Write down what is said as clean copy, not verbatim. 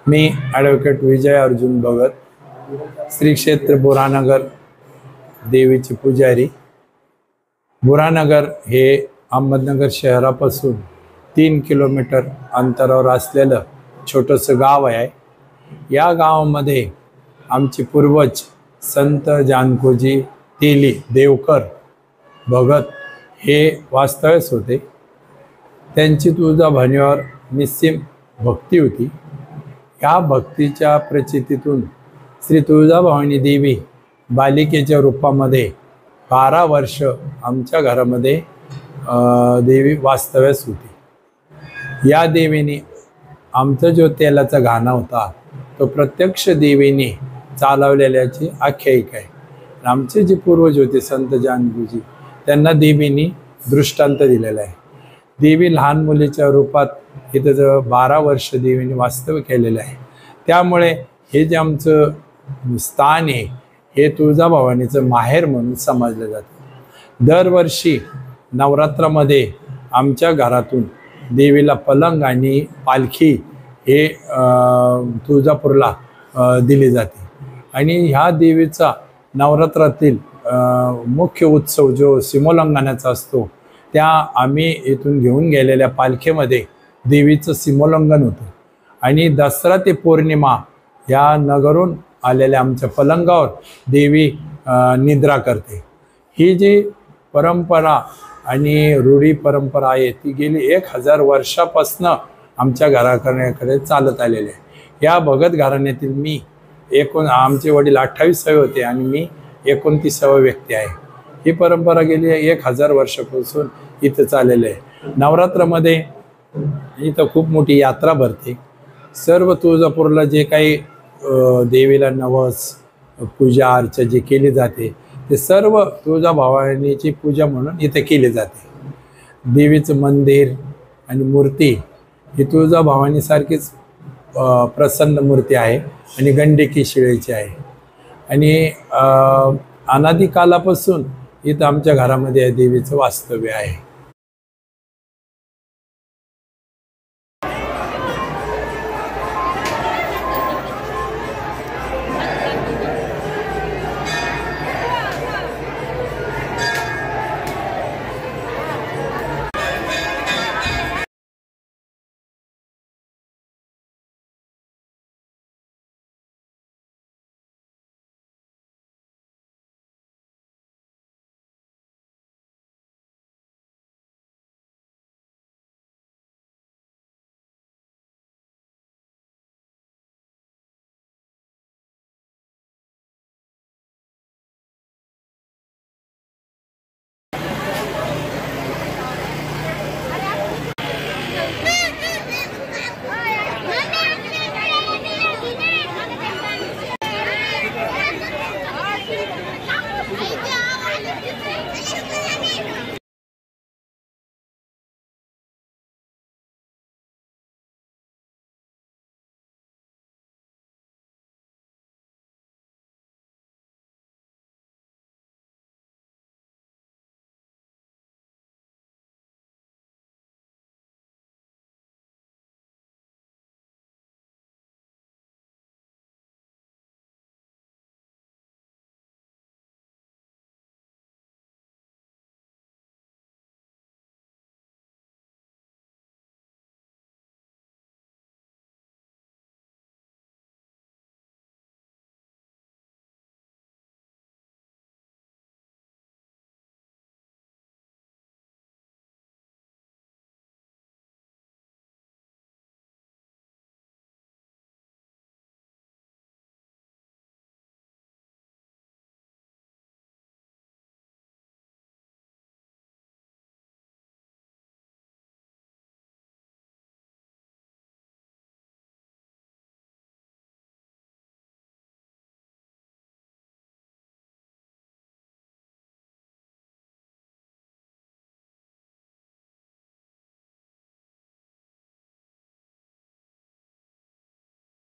मी advocate विजय अर्जुन भगत, श्री क्षेत्र बुरानगर देवीचे पुजारी। बुरानगर हे अहमदनगर शहरापासून 3 किलोमीटर अंतरावर असलेलं छोटंसं गाव आहे। या गावामध्ये आमचे पूर्वज संत जानकोजी तेली देवकर भगत हे वास्तव्यास होते। त्यांची तुळजाभवानीवर निस्सीम भक्ती होती। या भक्तीच्या प्रचितीतून श्री तुळजाभवानी देवी बालिकेच्या रूपामध्ये 12 वर्ष आमच्या घरामध्ये देवी वास्तव्यास होती। या देवीने आमचा जो तेलाचा घाणा होता तो प्रत्यक्ष देवीने चालवलेल्याची आख्यायिका आहे। आमचे जे पूर्वज होते संत जानकोजी त्यांना देवीने दृष्टांत दिलेला आहे। देवी लहान मुलीच्या रूपात इथं 12 वर्ष देवीने वास्तव्य केलेलं आहे। त्यामुळे हे जे आमचं स्थान आहे हे तुळजाभवानीचं माहेर म्हणून समजलं जातं। दरवर्षी नवरात्रामध्ये आमच्या घरातून देवीला पलंग आणि पालखी हे तुळजापूरला दिली जाते। आणि ह्या देवीचा नवरात्रातील मुख्य उत्सव जो सीमोल्लंघनाचा असतो, त्या आम्ही इथून घेऊन गेलेल्या पालखीमध्ये देवीचं सीमोल्लंघन होतं। आणि दसरा ते पौर्णिमा या नगरून आलेल्या आमच्या पलंगावर देवी निद्रा करते। ही जी परंपरा आणि रूढी परंपरा आहे ती गेली 1000 वर्षापासून आमच्या घराकडे चालत आलेली आहे। या भगत घराण्यातील मी आमचे वडील 28वे होते आणि मी 29वा व्यक्ती आहे। ही परंपरा गेली 1000 वर्षापासून इथं चाललेली आहे। नवरात्रामध्ये इथं खूप मोठी यात्रा भरते। सर्व तुळजापूरला जे काही देवीला नवस पूजा अर्चा जे केली जाते ते सर्व तुळजाभवानीची पूजा म्हणून इथे केली जाते। देवीचं मंदिर आणि मूर्ती ही तुळजाभवानीसारखीच प्रसन्न मूर्ती आहे आणि गंडकी शिळेची आहे। आणि अनादी कालापासून इथं आमच्या घरामध्ये देवीचं वास्तव्य आहे।